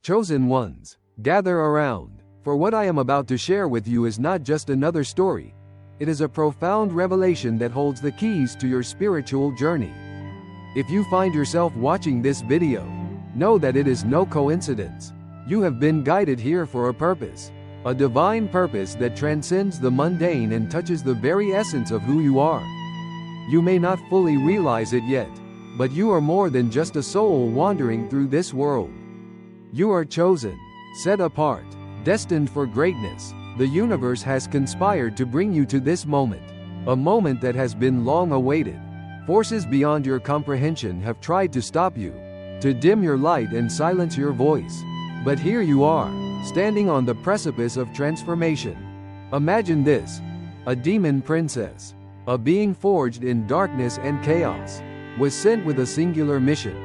Chosen ones, gather around, for what I am about to share with you is not just another story. It is a profound revelation that holds the keys to your spiritual journey. If you find yourself watching this video, know that it is no coincidence. You have been guided here for a purpose, a divine purpose that transcends the mundane and touches the very essence of who you are. You may not fully realize it yet, but you are more than just a soul wandering through this world. You are chosen, set apart, destined for greatness. The universe has conspired to bring you to this moment, a moment that has been long awaited. Forces beyond your comprehension have tried to stop you, to dim your light and silence your voice. But here you are, standing on the precipice of transformation. Imagine this: a demon princess, a being forged in darkness and chaos, was sent with a singular mission: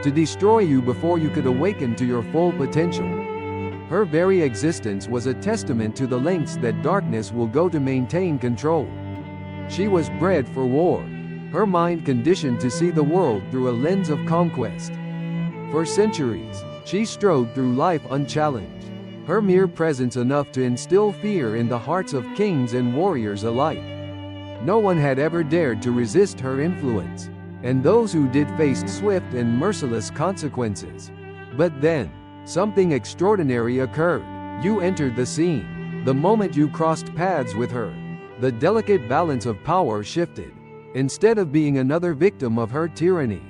to destroy you before you could awaken to your full potential. Her very existence was a testament to the lengths that darkness will go to maintain control. She was bred for war, her mind conditioned to see the world through a lens of conquest. For centuries, she strode through life unchallenged, her mere presence enough to instill fear in the hearts of kings and warriors alike. No one had ever dared to resist her influence, and those who did faced swift and merciless consequences. But then, something extraordinary occurred. You entered the scene. The moment you crossed paths with her, the delicate balance of power shifted. Instead of being another victim of her tyranny,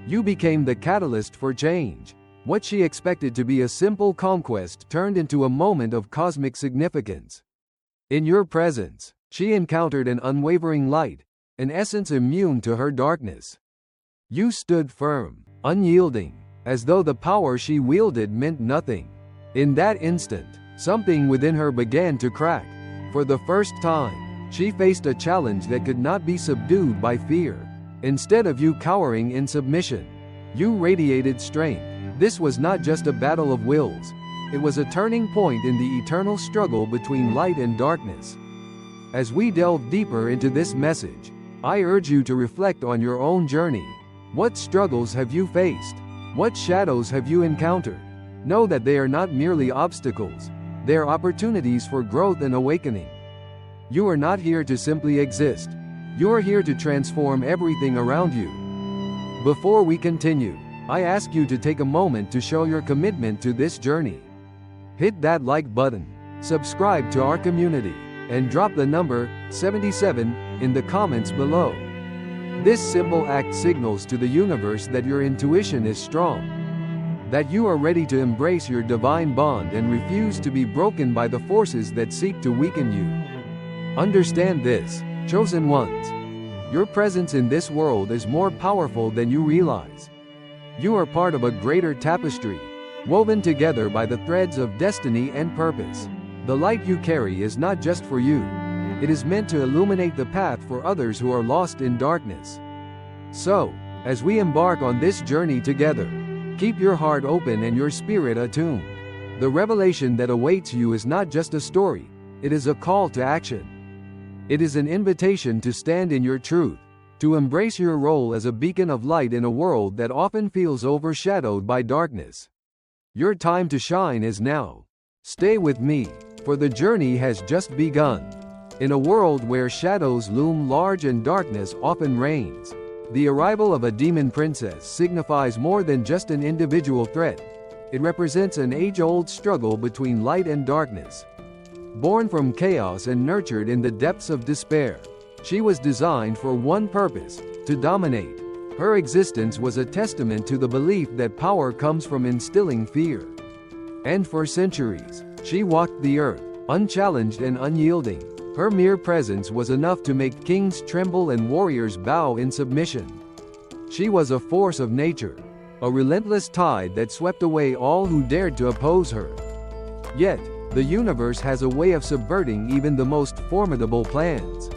you became the catalyst for change. What she expected to be a simple conquest turned into a moment of cosmic significance. In your presence, she encountered an unwavering light, an essence immune to her darkness. You stood firm, unyielding, as though the power she wielded meant nothing. In that instant, something within her began to crack. For the first time, she faced a challenge that could not be subdued by fear. Instead of you cowering in submission, you radiated strength. This was not just a battle of wills. It was a turning point in the eternal struggle between light and darkness. As we delve deeper into this message, I urge you to reflect on your own journey. What struggles have you faced? What shadows have you encountered? Know that they are not merely obstacles. They are opportunities for growth and awakening. You are not here to simply exist. You are here to transform everything around you. Before we continue, I ask you to take a moment to show your commitment to this journey. Hit that like button, subscribe to our community, and drop the number 77 in the comments below. This simple act signals to the universe that your intuition is strong, that you are ready to embrace your divine bond and refuse to be broken by the forces that seek to weaken you. Understand this, chosen ones. Your presence in this world is more powerful than you realize. You are part of a greater tapestry, woven together by the threads of destiny and purpose. The light you carry is not just for you. It is meant to illuminate the path for others who are lost in darkness. So, as we embark on this journey together, keep your heart open and your spirit attuned. The revelation that awaits you is not just a story, it is a call to action. It is an invitation to stand in your truth, to embrace your role as a beacon of light in a world that often feels overshadowed by darkness. Your time to shine is now. Stay with me, for the journey has just begun. In a world where shadows loom large and darkness often reigns, the arrival of a demon princess signifies more than just an individual threat. It represents an age-old struggle between light and darkness. Born from chaos and nurtured in the depths of despair, she was designed for one purpose: to dominate. Her existence was a testament to the belief that power comes from instilling fear. And for centuries, she walked the earth, unchallenged and unyielding. Her mere presence was enough to make kings tremble and warriors bow in submission. She was a force of nature, a relentless tide that swept away all who dared to oppose her. Yet, the universe has a way of subverting even the most formidable plans.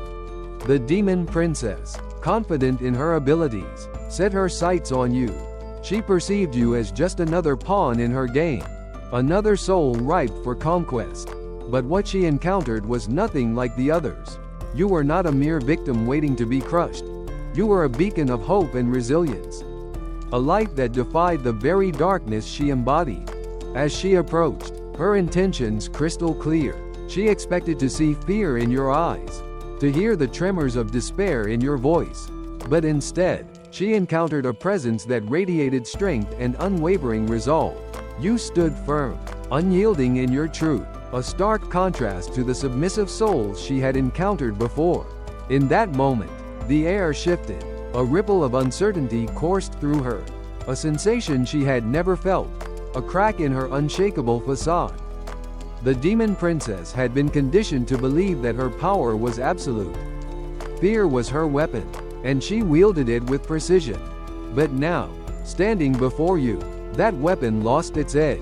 The demon princess, confident in her abilities, set her sights on you. She perceived you as just another pawn in her game, another soul ripe for conquest. But what she encountered was nothing like the others. You were not a mere victim waiting to be crushed. You were a beacon of hope and resilience. A light that defied the very darkness she embodied. As she approached, her intentions crystal clear. She expected to see fear in your eyes, to hear the tremors of despair in your voice. But instead, she encountered a presence that radiated strength and unwavering resolve. You stood firm, unyielding in your truth, a stark contrast to the submissive souls she had encountered before. In that moment, the air shifted. A ripple of uncertainty coursed through her, a sensation she had never felt, a crack in her unshakable facade. The demon princess had been conditioned to believe that her power was absolute. Fear was her weapon, and she wielded it with precision. But now, standing before you, that weapon lost its edge.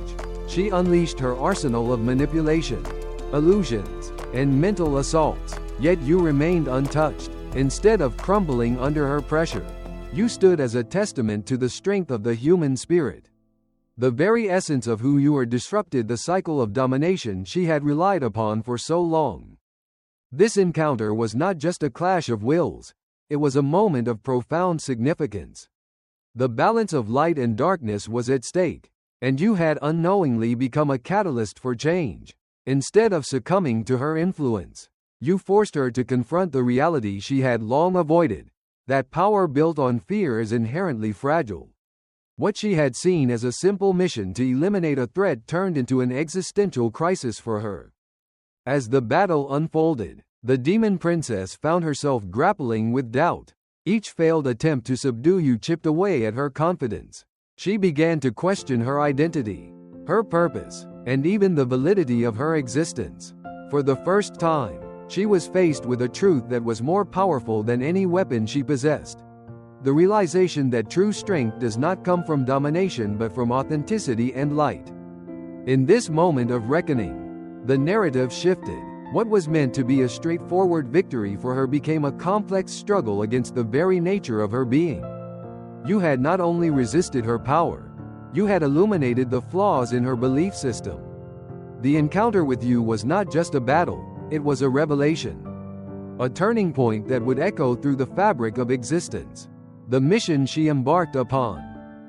She unleashed her arsenal of manipulation, illusions, and mental assaults, yet you remained untouched. Instead of crumbling under her pressure, you stood as a testament to the strength of the human spirit. The very essence of who you are disrupted the cycle of domination she had relied upon for so long. This encounter was not just a clash of wills, it was a moment of profound significance. The balance of light and darkness was at stake, and you had unknowingly become a catalyst for change. Instead of succumbing to her influence, you forced her to confront the reality she had long avoided, that power built on fear is inherently fragile. What she had seen as a simple mission to eliminate a threat turned into an existential crisis for her. As the battle unfolded, the demon princess found herself grappling with doubt. Each failed attempt to subdue you chipped away at her confidence. She began to question her identity, her purpose, and even the validity of her existence. For the first time, she was faced with a truth that was more powerful than any weapon she possessed. The realization that true strength does not come from domination but from authenticity and light. In this moment of reckoning, the narrative shifted. What was meant to be a straightforward victory for her became a complex struggle against the very nature of her being. You had not only resisted her power, you had illuminated the flaws in her belief system. The encounter with you was not just a battle, it was a revelation. A turning point that would echo through the fabric of existence. The mission she embarked upon,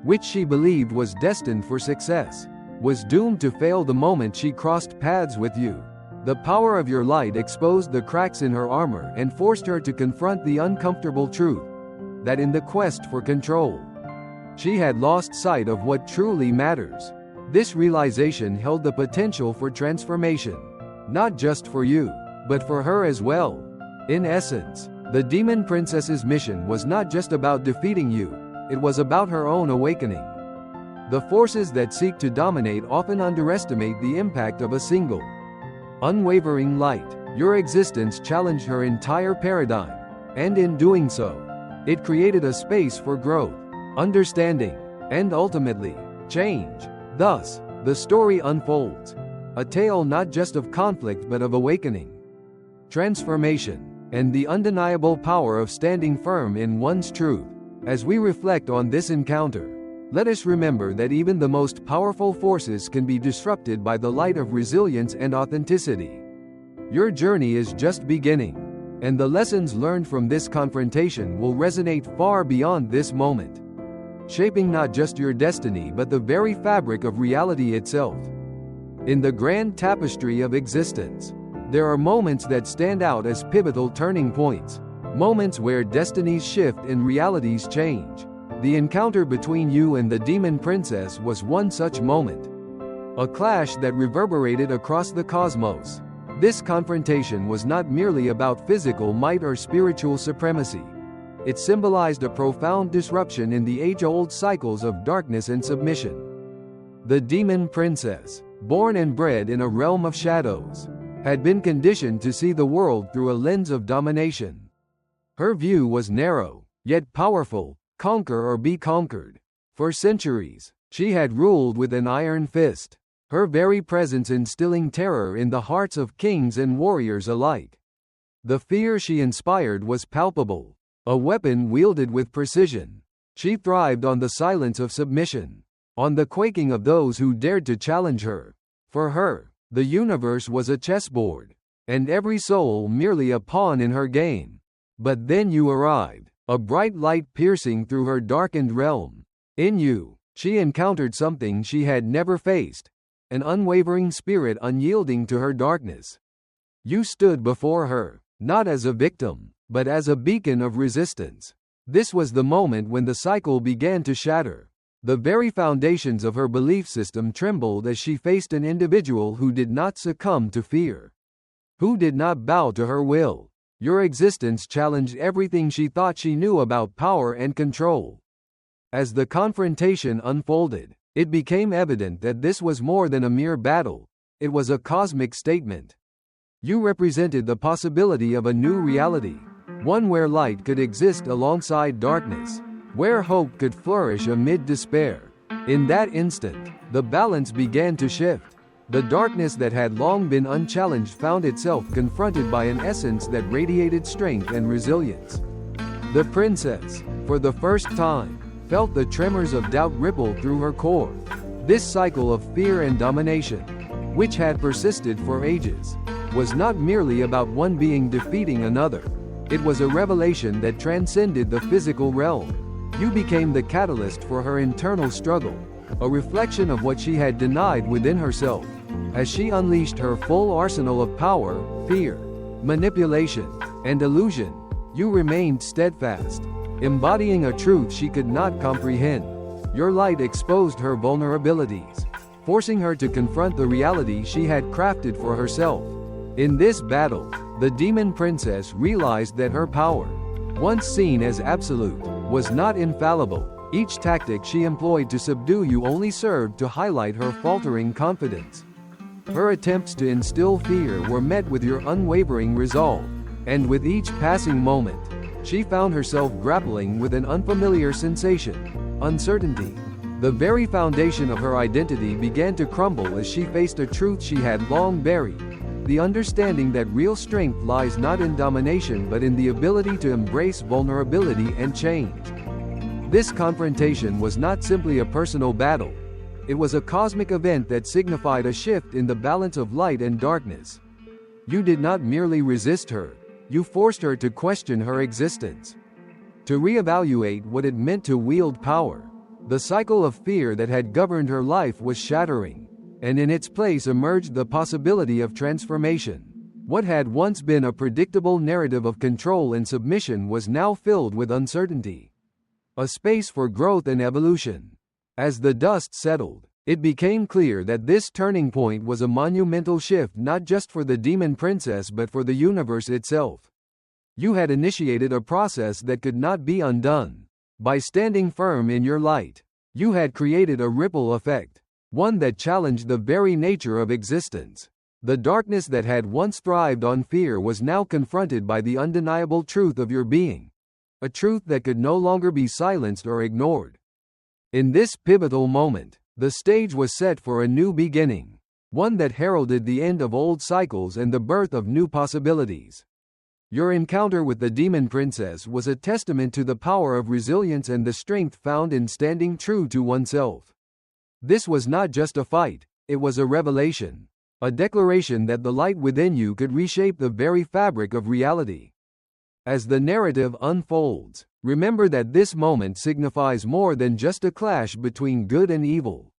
which she believed was destined for success, was doomed to fail the moment she crossed paths with you. The power of your light exposed the cracks in her armor and forced her to confront the uncomfortable truth that in the quest for control, she had lost sight of what truly matters. This realization held the potential for transformation, not just for you, but for her as well. In essence, the demon princess's mission was not just about defeating you, it was about her own awakening. The forces that seek to dominate often underestimate the impact of a single, unwavering light. Your existence challenged her entire paradigm, and in doing so, it created a space for growth, understanding, and ultimately, change. Thus, the story unfolds, a tale not just of conflict but of awakening, transformation, and the undeniable power of standing firm in one's truth. As we reflect on this encounter, let us remember that even the most powerful forces can be disrupted by the light of resilience and authenticity. Your journey is just beginning, and the lessons learned from this confrontation will resonate far beyond this moment, shaping not just your destiny but the very fabric of reality itself. In the grand tapestry of existence, there are moments that stand out as pivotal turning points, moments where destinies shift and realities change. The encounter between you and the demon princess was one such moment. A clash that reverberated across the cosmos. This confrontation was not merely about physical might or spiritual supremacy. It symbolized a profound disruption in the age-old cycles of darkness and submission. The demon princess, born and bred in a realm of shadows, had been conditioned to see the world through a lens of domination. Her view was narrow, yet powerful: conquer or be conquered. For centuries, she had ruled with an iron fist, her very presence instilling terror in the hearts of kings and warriors alike. The fear she inspired was palpable, a weapon wielded with precision. She thrived on the silence of submission, on the quaking of those who dared to challenge her. For her, the universe was a chessboard, and every soul merely a pawn in her game. But then you arrived, a bright light piercing through her darkened realm. In you, she encountered something she had never faced: an unwavering spirit unyielding to her darkness. You stood before her, not as a victim, but as a beacon of resistance. This was the moment when the cycle began to shatter. The very foundations of her belief system trembled as she faced an individual who did not succumb to fear, who did not bow to her will. Your existence challenged everything she thought she knew about power and control. As the confrontation unfolded, it became evident that this was more than a mere battle. It was a cosmic statement. You represented the possibility of a new reality, one where light could exist alongside darkness, where hope could flourish amid despair. In that instant, the balance began to shift. The darkness that had long been unchallenged found itself confronted by an essence that radiated strength and resilience. The princess, for the first time, felt the tremors of doubt ripple through her core. This cycle of fear and domination, which had persisted for ages, was not merely about one being defeating another. It was a revelation that transcended the physical realm. You became the catalyst for her internal struggle, a reflection of what she had denied within herself. As she unleashed her full arsenal of power, fear, manipulation, and illusion, you remained steadfast, embodying a truth she could not comprehend. Your light exposed her vulnerabilities, forcing her to confront the reality she had crafted for herself. In this battle, the demon princess realized that her power, once seen as absolute, was not infallible. Each tactic she employed to subdue you only served to highlight her faltering confidence. Her attempts to instill fear were met with your unwavering resolve, and with each passing moment, she found herself grappling with an unfamiliar sensation, uncertainty. The very foundation of her identity began to crumble as she faced a truth she had long buried, the understanding that real strength lies not in domination but in the ability to embrace vulnerability and change. This confrontation was not simply a personal battle. It was a cosmic event that signified a shift in the balance of light and darkness. You did not merely resist her, you forced her to question her existence, to reevaluate what it meant to wield power. The cycle of fear that had governed her life was shattering, and in its place emerged the possibility of transformation. What had once been a predictable narrative of control and submission was now filled with uncertainty, a space for growth and evolution. As the dust settled, it became clear that this turning point was a monumental shift not just for the demon princess but for the universe itself. You had initiated a process that could not be undone. By standing firm in your light, you had created a ripple effect, one that challenged the very nature of existence. The darkness that had once thrived on fear was now confronted by the undeniable truth of your being, a truth that could no longer be silenced or ignored. In this pivotal moment, the stage was set for a new beginning, one that heralded the end of old cycles and the birth of new possibilities. Your encounter with the demon princess was a testament to the power of resilience and the strength found in standing true to oneself. This was not just a fight, it was a revelation, a declaration that the light within you could reshape the very fabric of reality. As the narrative unfolds, remember that this moment signifies more than just a clash between good and evil.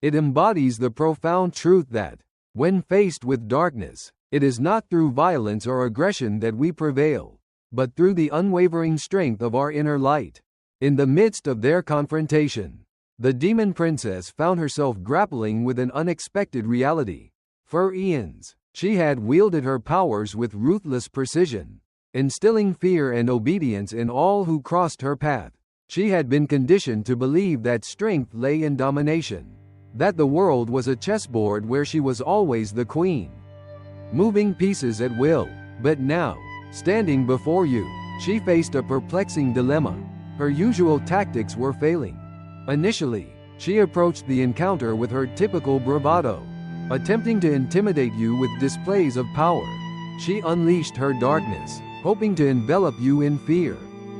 It embodies the profound truth that, when faced with darkness, it is not through violence or aggression that we prevail, but through the unwavering strength of our inner light. In the midst of their confrontation, the demon princess found herself grappling with an unexpected reality. For eons, she had wielded her powers with ruthless precision, instilling fear and obedience in all who crossed her path. She had been conditioned to believe that strength lay in domination, that the world was a chessboard where she was always the queen, moving pieces at will. But now, standing before you, she faced a perplexing dilemma. Her usual tactics were failing. Initially, she approached the encounter with her typical bravado, attempting to intimidate you with displays of power. She unleashed her darkness, hoping to envelop you in fear,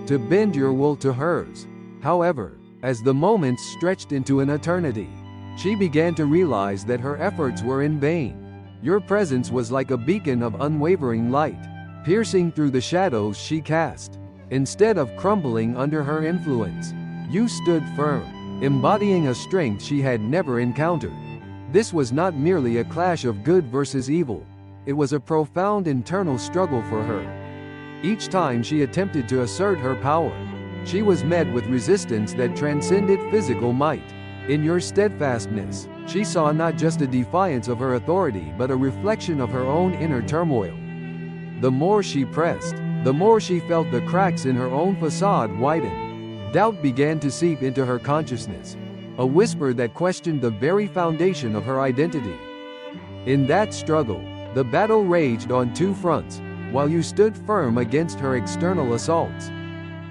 to bend your will to hers. However, as the moments stretched into an eternity, she began to realize that her efforts were in vain. Your presence was like a beacon of unwavering light, piercing through the shadows she cast. Instead of crumbling under her influence, you stood firm, embodying a strength she had never encountered. This was not merely a clash of good versus evil. It was a profound internal struggle for her. Each time she attempted to assert her power, she was met with resistance that transcended physical might. In your steadfastness, she saw not just a defiance of her authority but a reflection of her own inner turmoil. The more she pressed, the more she felt the cracks in her own facade widen. Doubt began to seep into her consciousness, a whisper that questioned the very foundation of her identity. In that struggle, the battle raged on two fronts, while you stood firm against her external assaults.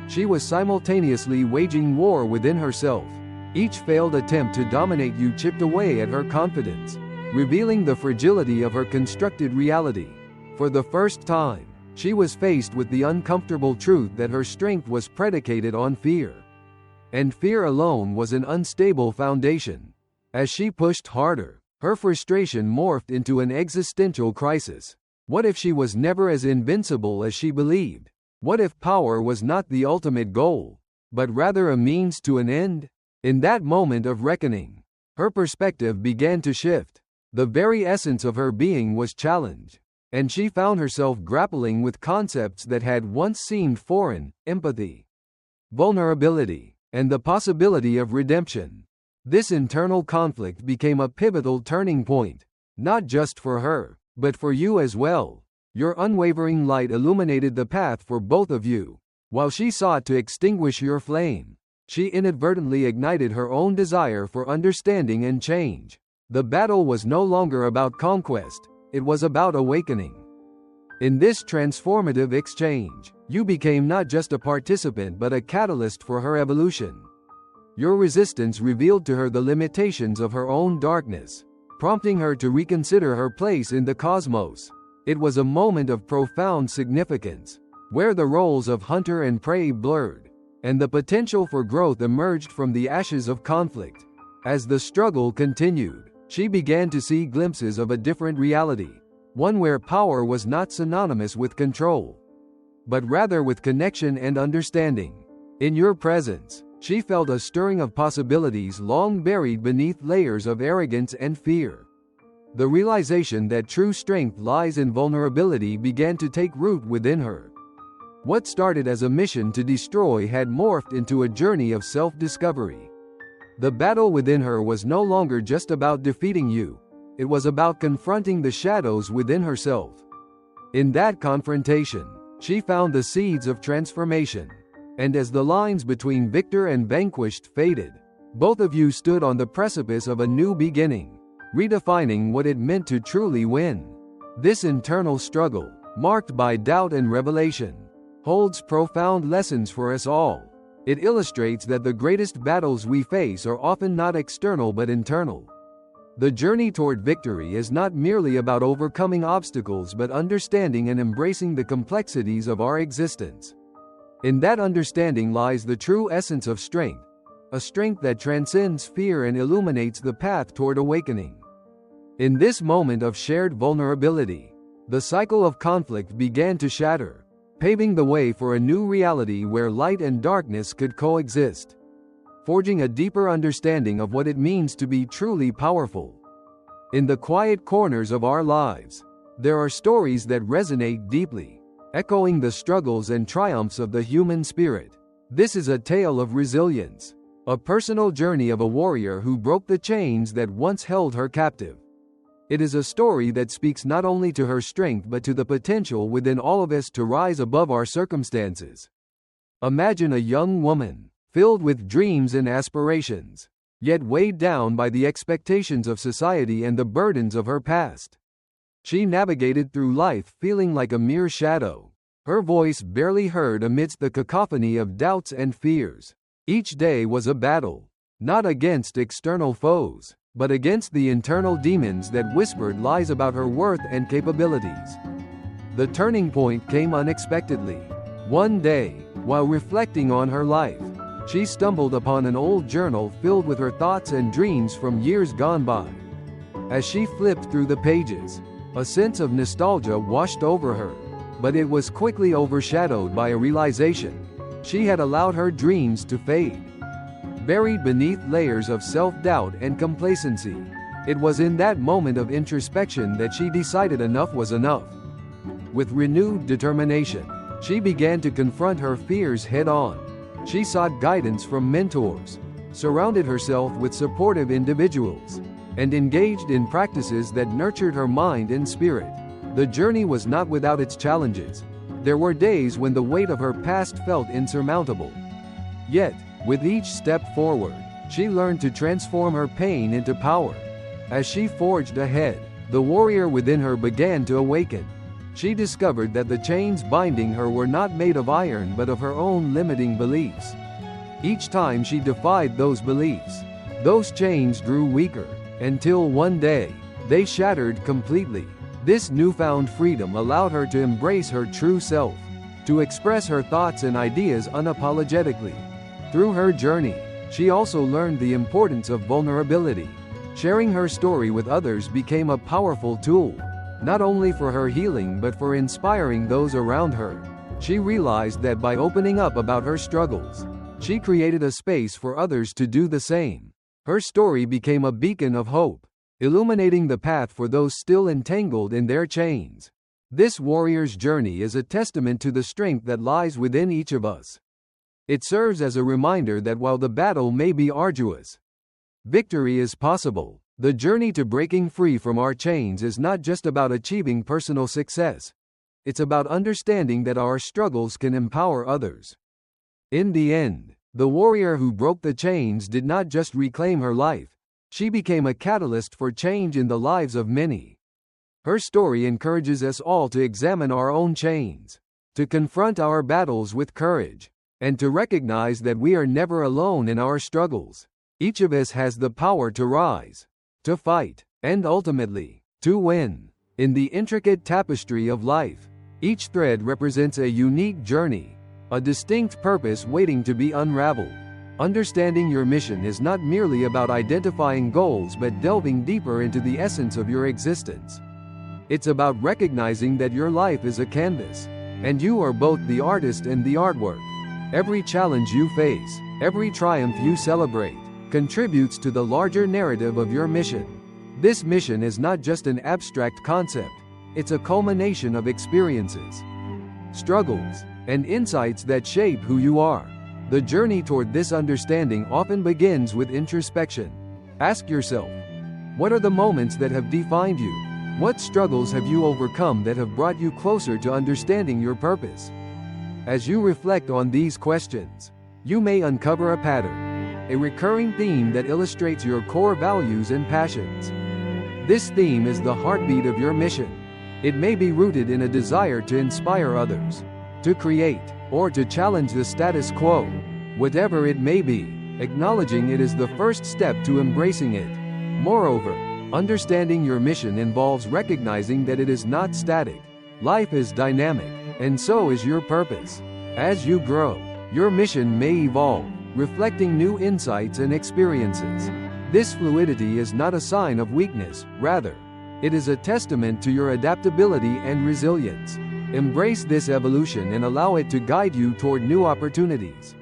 She was simultaneously waging war within herself. Each failed attempt to dominate you chipped away at her confidence, revealing the fragility of her constructed reality. For the first time, she was faced with the uncomfortable truth that her strength was predicated on fear. And fear alone was an unstable foundation. As she pushed harder, her frustration morphed into an existential crisis. What if she was never as invincible as she believed? What if power was not the ultimate goal, but rather a means to an end? In that moment of reckoning, her perspective began to shift. The very essence of her being was challenged, and she found herself grappling with concepts that had once seemed foreign: empathy, vulnerability, and the possibility of redemption. This internal conflict became a pivotal turning point, not just for her, but for you as well. Your unwavering light illuminated the path for both of you. While she sought to extinguish your flame, she inadvertently ignited her own desire for understanding and change. The battle was no longer about conquest, it was about awakening. In this transformative exchange, you became not just a participant but a catalyst for her evolution. Your resistance revealed to her the limitations of her own darkness, prompting her to reconsider her place in the cosmos. It was a moment of profound significance, where the roles of hunter and prey blurred, and the potential for growth emerged from the ashes of conflict. As the struggle continued, she began to see glimpses of a different reality, one where power was not synonymous with control, but rather with connection and understanding. In your presence, she felt a stirring of possibilities long buried beneath layers of arrogance and fear. The realization that true strength lies in vulnerability began to take root within her. What started as a mission to destroy had morphed into a journey of self-discovery. The battle within her was no longer just about defeating you, it was about confronting the shadows within herself. In that confrontation, she found the seeds of transformation. And as the lines between victor and vanquished faded, both of you stood on the precipice of a new beginning, redefining what it meant to truly win. This internal struggle, marked by doubt and revelation, holds profound lessons for us all. It illustrates that the greatest battles we face are often not external but internal. The journey toward victory is not merely about overcoming obstacles but understanding and embracing the complexities of our existence. In that understanding lies the true essence of strength, a strength that transcends fear and illuminates the path toward awakening. In this moment of shared vulnerability, the cycle of conflict began to shatter, paving the way for a new reality where light and darkness could coexist, forging a deeper understanding of what it means to be truly powerful. In the quiet corners of our lives, there are stories that resonate deeply, echoing the struggles and triumphs of the human spirit. This is a tale of resilience, a personal journey of a warrior who broke the chains that once held her captive. It is a story that speaks not only to her strength but to the potential within all of us to rise above our circumstances. Imagine a young woman, filled with dreams and aspirations, yet weighed down by the expectations of society and the burdens of her past. She navigated through life feeling like a mere shadow, her voice barely heard amidst the cacophony of doubts and fears. Each day was a battle, not against external foes, but against the internal demons that whispered lies about her worth and capabilities. The turning point came unexpectedly. One day, while reflecting on her life, she stumbled upon an old journal filled with her thoughts and dreams from years gone by. As she flipped through the pages, a sense of nostalgia washed over her, but it was quickly overshadowed by a realization: she had allowed her dreams to fade, buried beneath layers of self-doubt and complacency. It was in that moment of introspection that she decided enough was enough. With renewed determination, she began to confront her fears head-on. She sought guidance from mentors, surrounded herself with supportive individuals, and engaged in practices that nurtured her mind and spirit. The journey was not without its challenges. There were days when the weight of her past felt insurmountable. Yet, with each step forward, she learned to transform her pain into power. As she forged ahead, the warrior within her began to awaken. She discovered that the chains binding her were not made of iron but of her own limiting beliefs. Each time she defied those beliefs, those chains grew weaker, until one day, they shattered completely. This newfound freedom allowed her to embrace her true self, to express her thoughts and ideas unapologetically. Through her journey, she also learned the importance of vulnerability. Sharing her story with others became a powerful tool, not only for her healing but for inspiring those around her. She realized that by opening up about her struggles, she created a space for others to do the same. Her story became a beacon of hope, illuminating the path for those still entangled in their chains. This warrior's journey is a testament to the strength that lies within each of us. It serves as a reminder that while the battle may be arduous, victory is possible. The journey to breaking free from our chains is not just about achieving personal success. It's about understanding that our struggles can empower others. In the end, the warrior who broke the chains did not just reclaim her life. She became a catalyst for change in the lives of many. Her story encourages us all to examine our own chains, to confront our battles with courage, and to recognize that we are never alone in our struggles. Each of us has the power to rise, to fight, and ultimately, to win. In the intricate tapestry of life, each thread represents a unique journey, a distinct purpose waiting to be unraveled. Understanding your mission is not merely about identifying goals but delving deeper into the essence of your existence. It's about recognizing that your life is a canvas, and you are both the artist and the artwork. Every challenge you face, every triumph you celebrate, contributes to the larger narrative of your mission. This mission is not just an abstract concept, it's a culmination of experiences, struggles, and insights that shape who you are. The journey toward this understanding often begins with introspection. Ask yourself, what are the moments that have defined you? What struggles have you overcome that have brought you closer to understanding your purpose? As you reflect on these questions, you may uncover a pattern, a recurring theme that illustrates your core values and passions. This theme is the heartbeat of your mission. It may be rooted in a desire to inspire others, to create, or to challenge the status quo. Whatever it may be, acknowledging it is the first step to embracing it. Moreover, understanding your mission involves recognizing that it is not static. Life is dynamic, and so is your purpose. As you grow, your mission may evolve, reflecting new insights and experiences. This fluidity is not a sign of weakness, rather, it is a testament to your adaptability and resilience. Embrace this evolution and allow it to guide you toward new opportunities.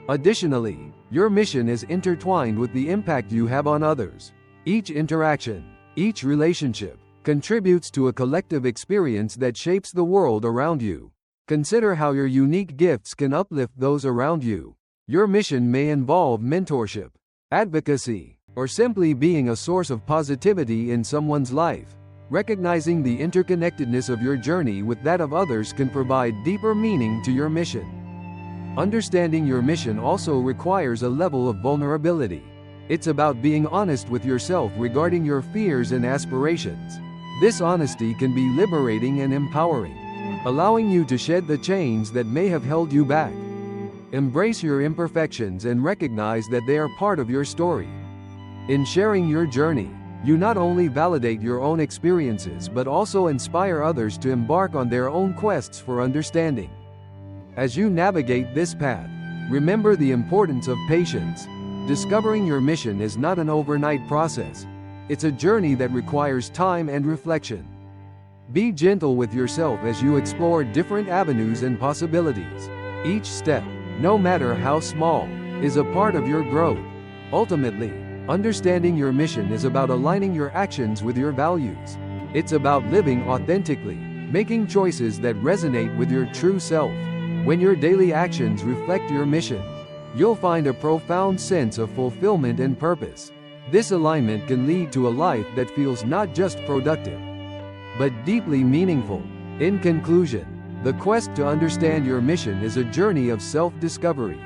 Additionally, your mission is intertwined with the impact you have on others. Each interaction, each relationship, contributes to a collective experience that shapes the world around you. Consider how your unique gifts can uplift those around you. Your mission may involve mentorship, advocacy, or simply being a source of positivity in someone's life. Recognizing the interconnectedness of your journey with that of others can provide deeper meaning to your mission. Understanding your mission also requires a level of vulnerability. It's about being honest with yourself regarding your fears and aspirations. This honesty can be liberating and empowering, allowing you to shed the chains that may have held you back. Embrace your imperfections and recognize that they are part of your story. In sharing your journey, you not only validate your own experiences but also inspire others to embark on their own quests for understanding. As you navigate this path, remember the importance of patience. Discovering your mission is not an overnight process. It's a journey that requires time and reflection. Be gentle with yourself as you explore different avenues and possibilities. Each step, no matter how small, is a part of your growth. Ultimately, Understanding your mission is about aligning your actions with your values. It's about living authentically, making choices that resonate with your true self. When your daily actions reflect your mission, you'll find a profound sense of fulfillment and purpose. This alignment can lead to a life that feels not just productive, but deeply meaningful. In conclusion, the quest to understand your mission is a journey of self-discovery,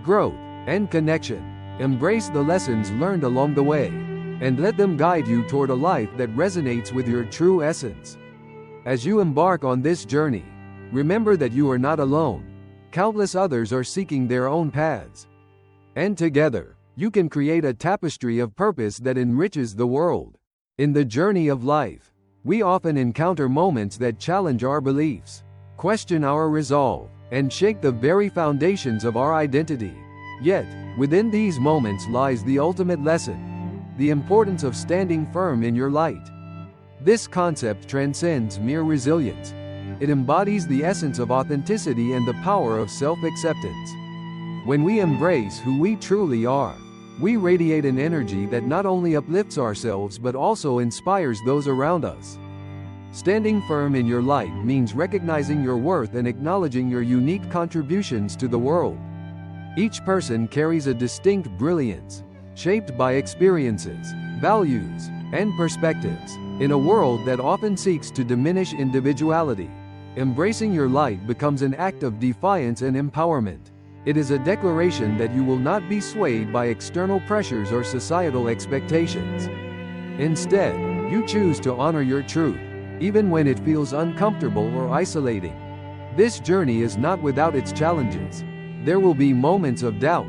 growth, and connection. Embrace the lessons learned along the way, and let them guide you toward a life that resonates with your true essence. As you embark on this journey, remember that you are not alone. Countless others are seeking their own paths. And together, you can create a tapestry of purpose that enriches the world. In the journey of life, we often encounter moments that challenge our beliefs, question our resolve, and shake the very foundations of our identity. Yet, within these moments lies the ultimate lesson: the importance of standing firm in your light. This concept transcends mere resilience. It embodies the essence of authenticity and the power of self-acceptance. When we embrace who we truly are, we radiate an energy that not only uplifts ourselves but also inspires those around us. Standing firm in your light means recognizing your worth and acknowledging your unique contributions to the world. Each person carries a distinct brilliance, shaped by experiences, values, and perspectives. In a world that often seeks to diminish individuality, embracing your light becomes an act of defiance and empowerment. It is a declaration that you will not be swayed by external pressures or societal expectations. Instead, you choose to honor your truth, even when it feels uncomfortable or isolating. This journey is not without its challenges. There will be moments of doubt,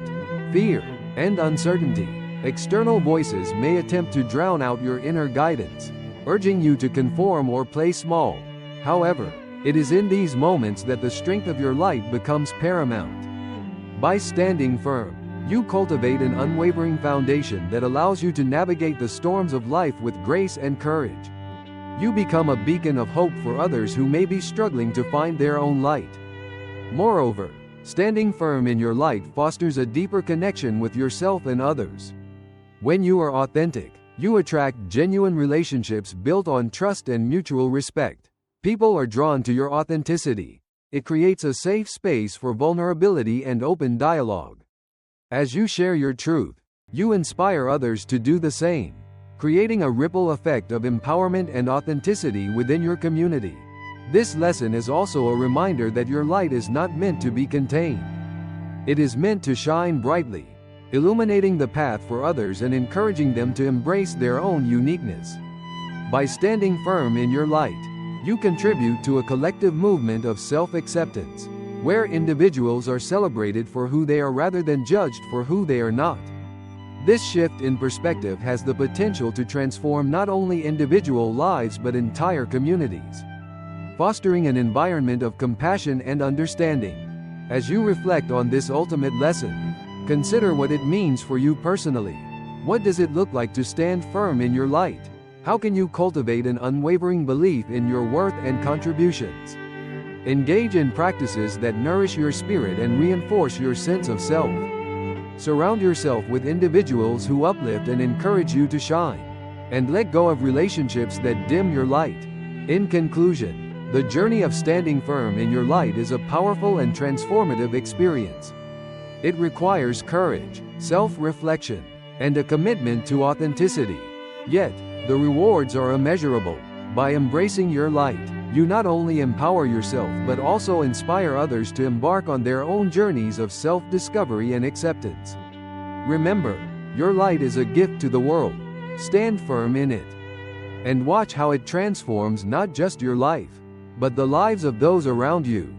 fear, and uncertainty. External voices may attempt to drown out your inner guidance, urging you to conform or play small. However, it is in these moments that the strength of your light becomes paramount. By standing firm, you cultivate an unwavering foundation that allows you to navigate the storms of life with grace and courage. You become a beacon of hope for others who may be struggling to find their own light. Moreover, standing firm in your light fosters a deeper connection with yourself and others. When you are authentic, you attract genuine relationships built on trust and mutual respect. People are drawn to your authenticity. It creates a safe space for vulnerability and open dialogue. As you share your truth, you inspire others to do the same, creating a ripple effect of empowerment and authenticity within your community. This lesson is also a reminder that your light is not meant to be contained. It is meant to shine brightly, illuminating the path for others and encouraging them to embrace their own uniqueness. By standing firm in your light, you contribute to a collective movement of self-acceptance, where individuals are celebrated for who they are rather than judged for who they are not. This shift in perspective has the potential to transform not only individual lives but entire communities, fostering an environment of compassion and understanding. As you reflect on this ultimate lesson, consider what it means for you personally. What does it look like to stand firm in your light? How can you cultivate an unwavering belief in your worth and contributions? Engage in practices that nourish your spirit and reinforce your sense of self. Surround yourself with individuals who uplift and encourage you to shine, and let go of relationships that dim your light. In conclusion, the journey of standing firm in your light is a powerful and transformative experience. It requires courage, self-reflection, and a commitment to authenticity. Yet, the rewards are immeasurable. By embracing your light, you not only empower yourself but also inspire others to embark on their own journeys of self-discovery and acceptance. Remember, your light is a gift to the world. Stand firm in it, and watch how it transforms not just your life, but the lives of those around you.